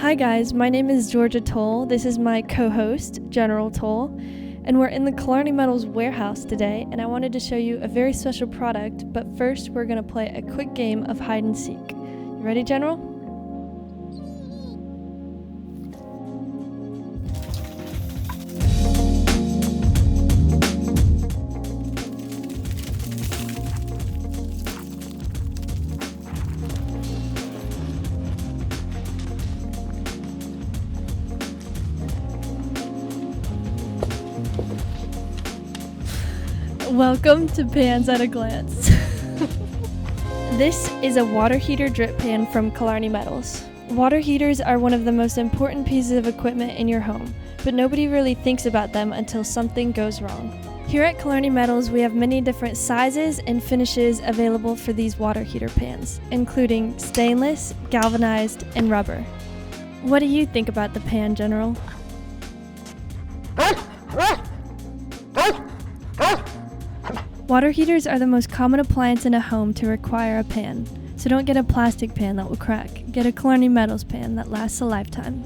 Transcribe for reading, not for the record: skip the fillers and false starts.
Hi guys, my name is Georgia Toll. This is my co-host, General Toll, and we're in the Killarney Metals warehouse today, and I wanted to show you a very special product, but first we're going to play a quick game of hide and seek. You ready, General? Welcome to Pans at a Glance. This is a water heater drip pan from Killarney Metals. Water heaters are one of the most important pieces of equipment in your home, but nobody really thinks about them until something goes wrong. Here at Killarney Metals, we have many different sizes and finishes available for these water heater pans, including stainless, galvanized, and rubber. What do you think about the pan, General? Water heaters are the most common appliance in a home to require a pan, so don't get a plastic pan that will crack. Get a Killarney Metals pan that lasts a lifetime.